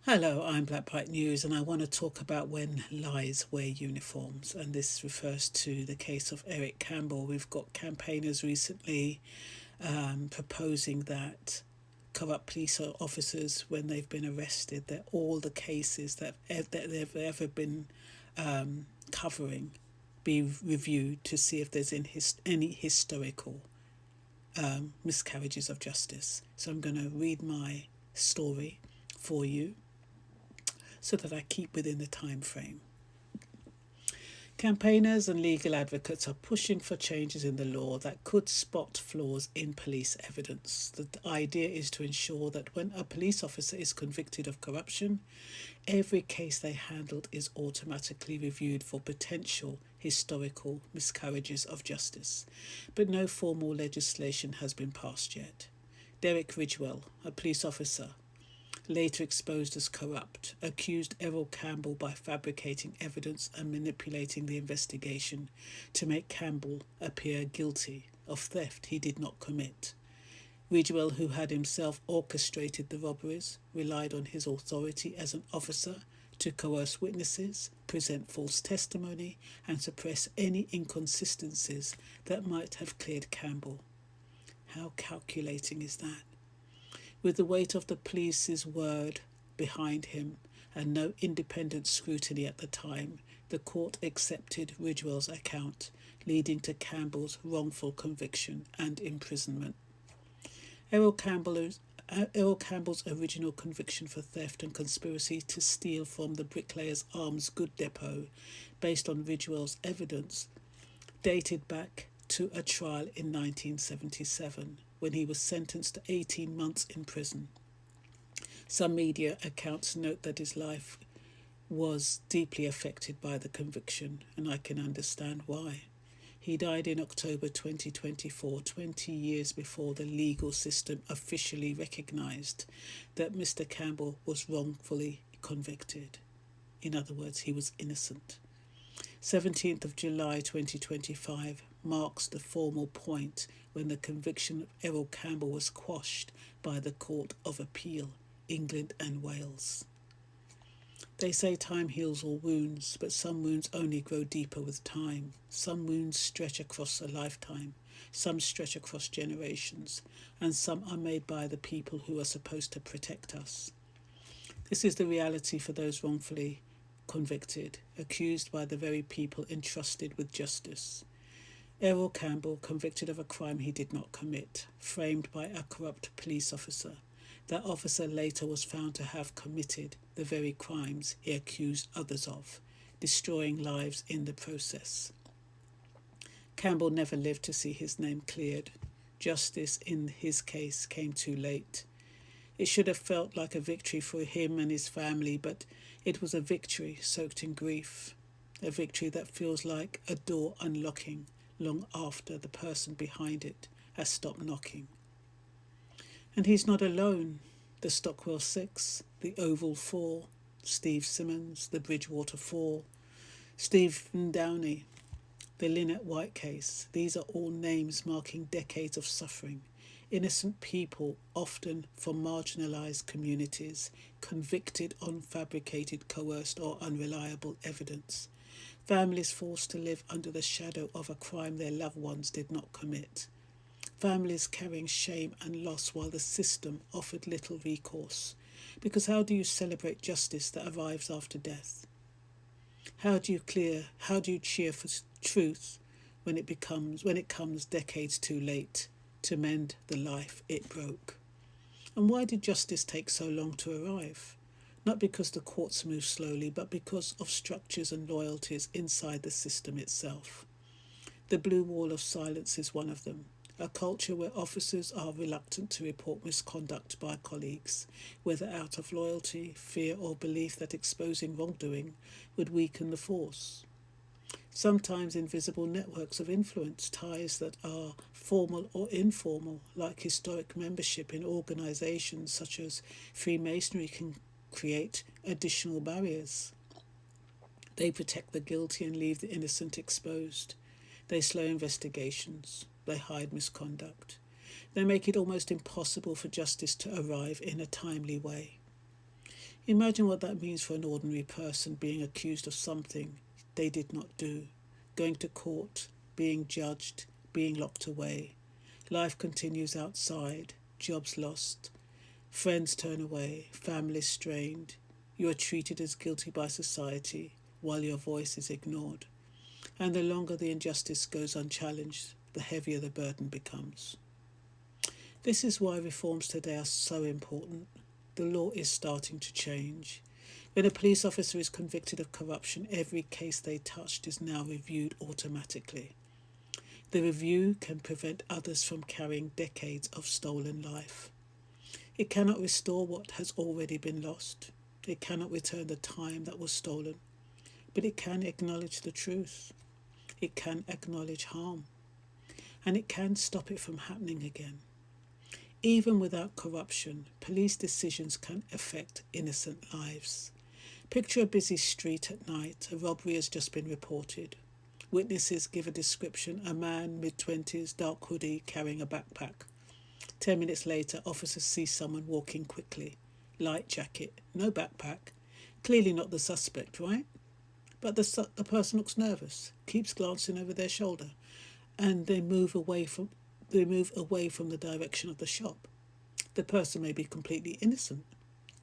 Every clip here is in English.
Hello, I'm Black Bright News, and I want to talk about when lies wear uniforms. And this refers to the case of Eric Campbell. We've got campaigners recently proposing that corrupt police officers, when they've been arrested, that all the cases that they've ever been covering be reviewed to see if there's any historical miscarriages of justice. So I'm going to read my story for you so that I keep within the time frame. Campaigners and legal advocates are pushing for changes in the law that could spot flaws in police evidence. The idea is to ensure that when a police officer is convicted of corruption, every case they handled is automatically reviewed for potential historical miscarriages of justice. But no formal legislation has been passed yet. Derek Ridgewell, a police officer, later exposed as corrupt, accused Errol Campbell by fabricating evidence and manipulating the investigation to make Campbell appear guilty of theft he did not commit. Ridgewell, who had himself orchestrated the robberies, relied on his authority as an officer to coerce witnesses, present false testimony, and suppress any inconsistencies that might have cleared Campbell. How calculating is that? With the weight of the police's word behind him and no independent scrutiny at the time, the court accepted Ridgewell's account, leading to Campbell's wrongful conviction and imprisonment. Errol Campbell's original conviction for theft and conspiracy to steal from the Bricklayers Arms Good Depot, based on Ridgewell's evidence, dated back to a trial in 1977, when he was sentenced to 18 months in prison. Some media accounts note that his life was deeply affected by the conviction, and I can understand why. He died in October 2024, 20 years before the legal system officially recognised that Mr. Campbell was wrongfully convicted. In other words, he was innocent. 17th of July 2025 marks the formal point when the conviction of Errol Campbell was quashed by the Court of Appeal, England and Wales. They say time heals all wounds, but some wounds only grow deeper with time. Some wounds stretch across a lifetime, some stretch across generations, and some are made by the people who are supposed to protect us. This is the reality for those wrongfully convicted, accused by the very people entrusted with justice. Errol Campbell, convicted of a crime he did not commit, framed by a corrupt police officer. That officer later was found to have committed the very crimes he accused others of, destroying lives in the process. Campbell never lived to see his name cleared. Justice in his case came too late. It should have felt like a victory for him and his family, but it was a victory soaked in grief, a victory that feels like a door unlocking long after the person behind it has stopped knocking. And he's not alone. The Stockwell Six, the Oval Four, Steve Simmons, the Bridgewater Four, Stephen Downey, the Lynette White case. These are all names marking decades of suffering. Innocent people, often from marginalised communities, convicted on fabricated, coerced or unreliable evidence. Families forced to live under the shadow of a crime their loved ones did not commit. Families carrying shame and loss while the system offered little recourse. Because how do you celebrate justice that arrives after death? How do you cheer for truth when it comes decades too late to mend the life it broke? And why did justice take so long to arrive? Not because the courts move slowly, but because of structures and loyalties inside the system itself. The blue wall of silence is one of them. A culture where officers are reluctant to report misconduct by colleagues, whether out of loyalty, fear or belief that exposing wrongdoing would weaken the force. Sometimes invisible networks of influence, ties that are formal or informal, like historic membership in organisations such as Freemasonry, can create additional barriers. They protect the guilty and leave the innocent exposed. They slow investigations. They hide misconduct. They make it almost impossible for justice to arrive in a timely way. Imagine what that means for an ordinary person being accused of something they did not do, going to court, being judged, being locked away. Life continues outside, jobs lost, friends turn away, families strained. You are treated as guilty by society while your voice is ignored. And the longer the injustice goes unchallenged, the heavier the burden becomes. This is why reforms today are so important. The law is starting to change. When a police officer is convicted of corruption, every case they touched is now reviewed automatically. The review can prevent others from carrying decades of stolen life. It cannot restore what has already been lost. It cannot return the time that was stolen. But it can acknowledge the truth. It can acknowledge harm. And it can stop it from happening again. Even without corruption, police decisions can affect innocent lives. Picture a busy street at night. A robbery has just been reported. Witnesses give a description: a man, mid-20s, dark hoodie, carrying a backpack. 10 minutes later, officers see someone walking quickly. Light jacket, no backpack. Clearly not the suspect, right? But the person looks nervous, keeps glancing over their shoulder, and they move away from the direction of the shop. The person may be completely innocent,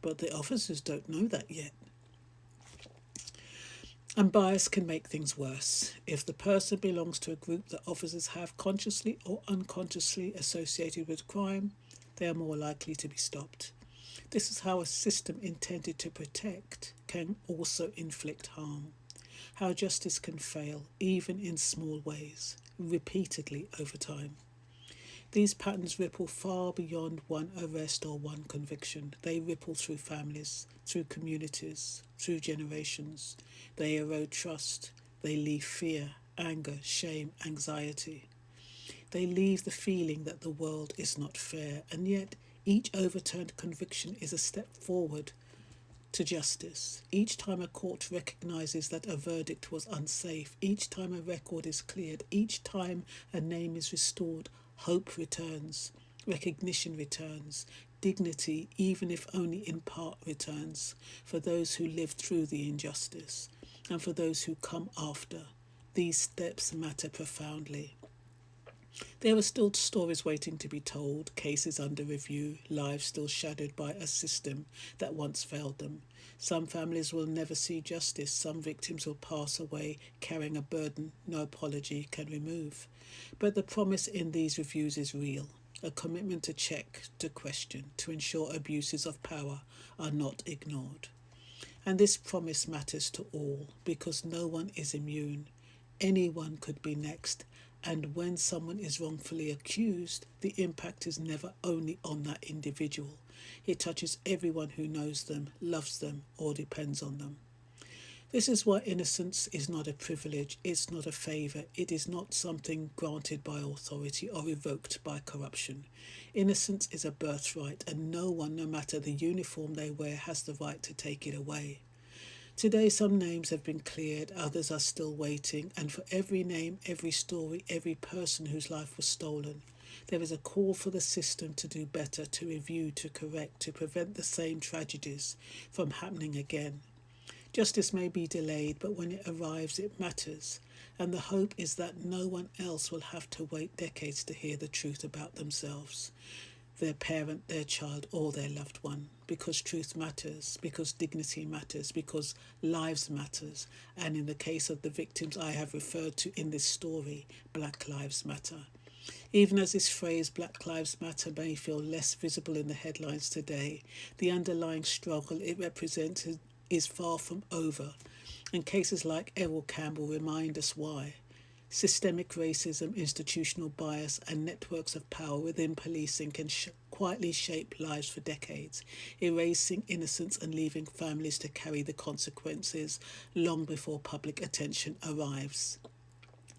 but the officers don't know that yet. And bias can make things worse. If the person belongs to a group that officers have consciously or unconsciously associated with crime, they are more likely to be stopped. This is how a system intended to protect can also inflict harm. How justice can fail, even in small ways, repeatedly over time. These patterns ripple far beyond one arrest or one conviction. They ripple through families, through communities, through generations. They erode trust. They leave fear, anger, shame, anxiety. They leave the feeling that the world is not fair, and yet each overturned conviction is a step forward to justice. Each time a court recognises that a verdict was unsafe, each time a record is cleared, each time a name is restored, hope returns, recognition returns, dignity, even if only in part, returns for those who lived through the injustice and for those who come after. These steps matter profoundly. There are still stories waiting to be told, cases under review, lives still shadowed by a system that once failed them. Some families will never see justice. Some victims will pass away carrying a burden no apology can remove. But the promise in these reviews is real. A commitment to check, to question, to ensure abuses of power are not ignored. And this promise matters to all because no one is immune. Anyone could be next. And when someone is wrongfully accused, the impact is never only on that individual. It touches everyone who knows them, loves them, or depends on them. This is why innocence is not a privilege, it's not a favour, it is not something granted by authority or revoked by corruption. Innocence is a birthright, and no one, no matter the uniform they wear, has the right to take it away. Today some names have been cleared, others are still waiting, and for every name, every story, every person whose life was stolen, there is a call for the system to do better, to review, to correct, to prevent the same tragedies from happening again. Justice may be delayed, but when it arrives it matters, and the hope is that no one else will have to wait decades to hear the truth about themselves, their parent, their child, or their loved one, because truth matters, because dignity matters, because lives matters, and in the case of the victims I have referred to in this story, Black Lives Matter. Even as this phrase Black Lives Matter may feel less visible in the headlines today, the underlying struggle it represents is far from over, and cases like Errol Campbell remind us why. Systemic racism, institutional bias, and networks of power within policing can quietly shape lives for decades, erasing innocence and leaving families to carry the consequences long before public attention arrives.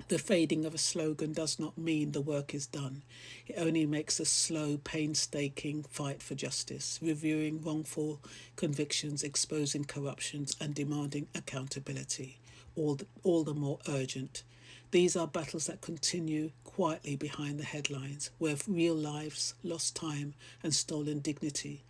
The fading of a slogan does not mean the work is done. It only makes a slow, painstaking fight for justice, reviewing wrongful convictions, exposing corruptions, and demanding accountability, all the more urgent. These are battles that continue quietly behind the headlines, where real lives, lost time, and stolen dignity